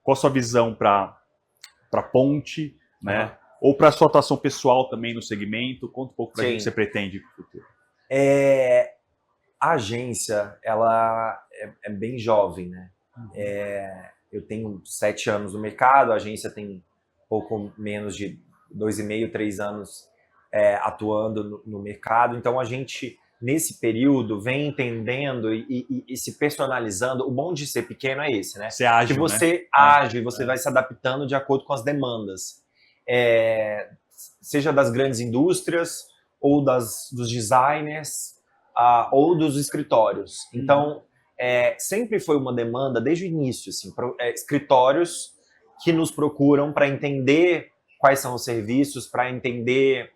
qual a sua visão para a Ponte, né? Ou para a sua atuação pessoal também no segmento? Conta um pouco para a gente o que você pretende para o futuro. A agência, ela é bem jovem, né? Eu tenho 7 anos no mercado, a agência tem pouco menos de 2,5, 3 anos atuando no mercado. Então, a gente, nesse período, vem entendendo e se personalizando. O bom de ser pequeno é esse, né? Ser ágil, que você age, você vai se adaptando de acordo com as demandas. Seja das grandes indústrias, ou dos designers, ou dos escritórios. Então, sempre foi uma demanda, desde o início, assim, escritórios que nos procuram para entender quais são os serviços, para entender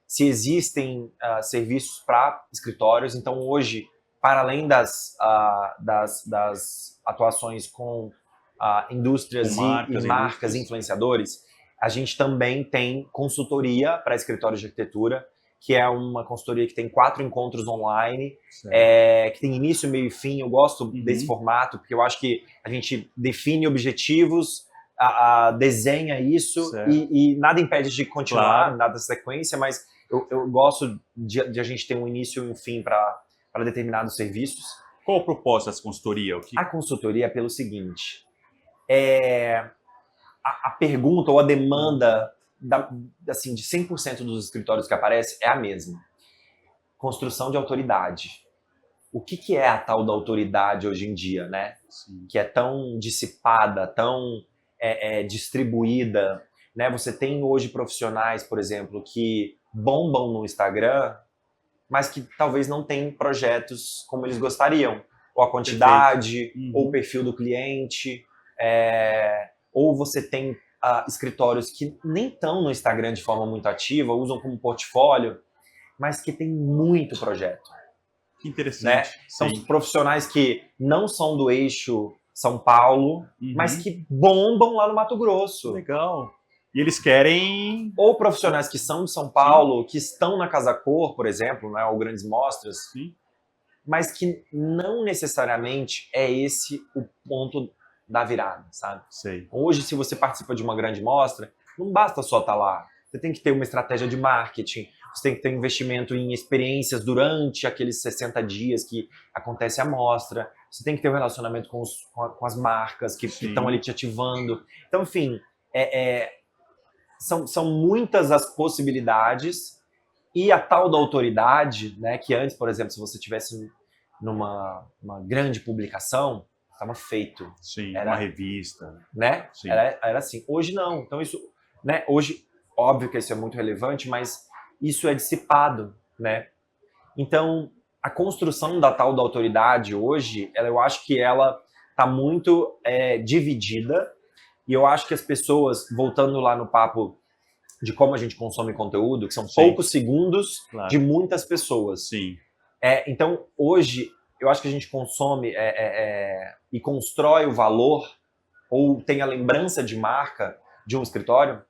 se existem serviços para escritórios. Então, hoje, para além das atuações com indústrias e marcas, influenciadores, a gente também tem consultoria para escritórios de arquitetura, que é uma consultoria que tem 4 encontros online, que tem início, meio e fim. Eu gosto desse formato, porque eu acho que a gente define objetivos, desenha isso e nada impede de continuar, nada sequência, mas eu gosto de a gente ter um início e um fim para determinados serviços. Qual a proposta dessa consultoria? A consultoria é pelo seguinte, a pergunta ou a demanda assim, de 100% dos escritórios que aparece é a mesma. Construção de autoridade. O que é a tal da autoridade hoje em dia, né? Sim. Que é tão dissipada, tão distribuída, né? Você tem hoje profissionais, por exemplo, que bombam no Instagram, mas que talvez não tenham projetos como eles gostariam. Ou a quantidade, ou o perfil do cliente, ou você tem escritórios que nem estão no Instagram de forma muito ativa, usam como portfólio, mas que tem muito projeto. Que interessante. Né? São profissionais que não são do eixo São Paulo, mas que bombam lá no Mato Grosso. Legal. E eles querem... Ou profissionais que são de São Paulo, que estão na Casa Cor, por exemplo, né, ou grandes mostras, mas que não necessariamente é esse o ponto da virada, sabe? Sei. Hoje, se você participa de uma grande mostra, não basta só estar lá. Você tem que ter uma estratégia de marketing, você tem que ter investimento em experiências durante aqueles 60 dias que acontece a mostra, você tem que ter um relacionamento com as marcas que estão ali te ativando. Então, enfim, são muitas as possibilidades, e a tal da autoridade, né, que antes, por exemplo, se você tivesse numa grande publicação, estava feito. Sim, era uma revista. Né? Sim. Era assim. Hoje não. Então isso, né? Hoje, óbvio que isso é muito relevante, mas isso é dissipado, né? Então, a construção da tal da autoridade hoje, eu acho que ela está muito dividida, e eu acho que as pessoas, voltando lá no papo de como a gente consome conteúdo, que são poucos segundos de muitas pessoas. Sim. Então, hoje, eu acho que a gente consome e constrói o valor, ou tem a lembrança de marca de um escritório,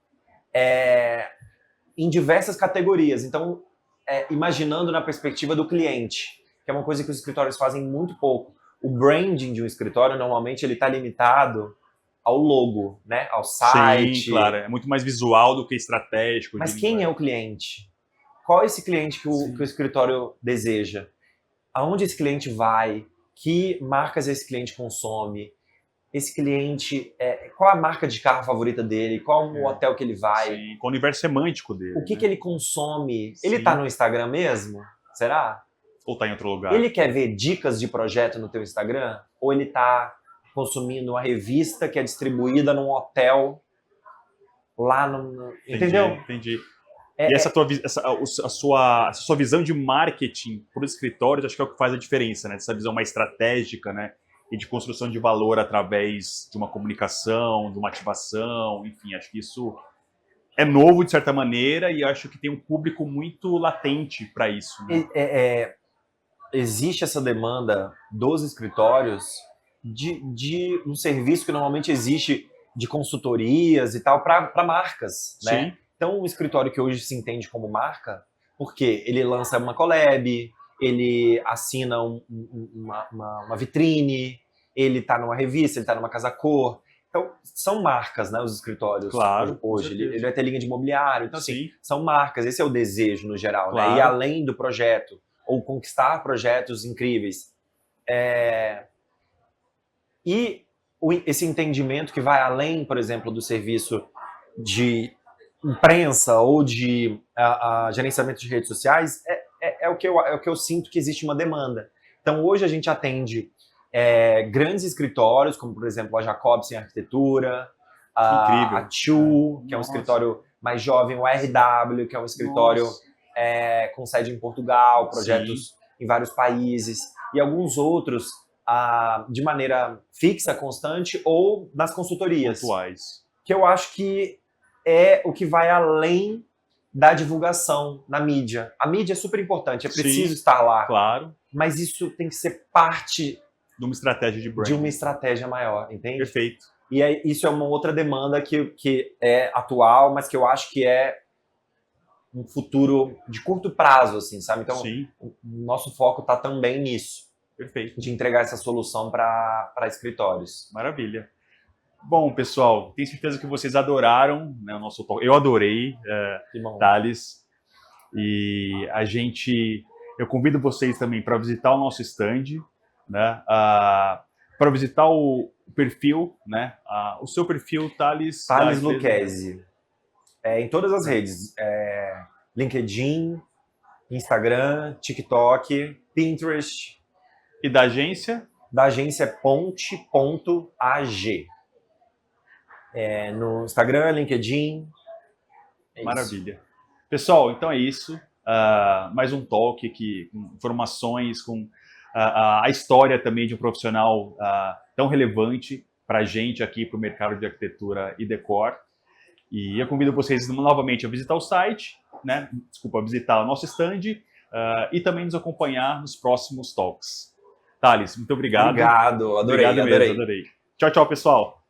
em diversas categorias. Então, imaginando na perspectiva do cliente, que é uma coisa que os escritórios fazem muito pouco. O branding de um escritório, normalmente, ele está limitado ao logo, né? Ao site. Sim, claro. É muito mais visual do que estratégico. Mas quem é o cliente? Qual é esse cliente que o escritório deseja? Aonde esse cliente vai? Que marcas esse cliente consome? Esse cliente, qual a marca de carro favorita dele? Qual o hotel que ele vai? Sim, qual o universo semântico dele. O que ele consome? Ele está no Instagram mesmo? Será? Ou está em outro lugar? Ele quer ver dicas de projeto no teu Instagram? Ou ele está consumindo uma revista que é distribuída num hotel lá no... Entendeu? Entendi. E a sua visão de marketing para os escritórios, acho que é o que faz a diferença, né? Essa visão mais estratégica, né? E de construção de valor através de uma comunicação, de uma ativação, enfim, acho que isso é novo de certa maneira e acho que tem um público muito latente para isso. Né? Existe essa demanda dos escritórios de um serviço que normalmente existe de consultorias e tal para marcas, né? Sim. Então, um escritório que hoje se entende como marca, porque ele lança uma collab, ele assina uma vitrine, ele está numa revista, ele está numa casa cor. Então, são marcas, né, os escritórios Claro, hoje. Ele vai ter linha de imobiliário. Então, assim, Sim. são marcas. Esse é o desejo, no geral. Claro. Né? E além do projeto, ou conquistar projetos incríveis. E esse entendimento que vai além, por exemplo, do serviço de imprensa ou de gerenciamento de redes sociais, é o que eu sinto que existe uma demanda. Então, hoje a gente atende grandes escritórios, como, por exemplo, a Jacobsen Arquitetura, a TU, que é um escritório mais jovem, o RW, que é um escritório com sede em Portugal, projetos em vários países, e alguns outros de maneira fixa, constante, ou nas consultorias. Pontuais. Que eu acho que é o que vai além da divulgação na mídia. A mídia é super importante, é preciso estar lá. Claro. Mas isso tem que ser parte de uma estratégia de branding. De uma estratégia maior, entende? Perfeito. E isso é uma outra demanda que é atual, mas que eu acho que é um futuro de curto prazo, assim, sabe? Então, o nosso foco está também nisso. Perfeito. De entregar essa solução para escritórios. Maravilha. Bom, pessoal, tenho certeza que vocês adoraram, né, o nosso talk. Eu adorei, Thales. E eu convido vocês também para visitar o nosso stand, né, para visitar o perfil, né, o seu perfil, Thales. Thales Lucchesi. Em todas as redes. LinkedIn, Instagram, TikTok, Pinterest. E da agência? Da agência é ponte.ag. No Instagram, LinkedIn. Maravilha. Pessoal, então é isso. Mais um talk aqui, com informações, com a história também de um profissional tão relevante para a gente aqui, para o mercado de arquitetura e decor. E eu convido vocês novamente a visitar o site, né? Desculpa, visitar o nosso stand e também nos acompanhar nos próximos talks. Thales, muito obrigado. Obrigado, adorei. Obrigado mesmo, adorei. Tchau, tchau, pessoal.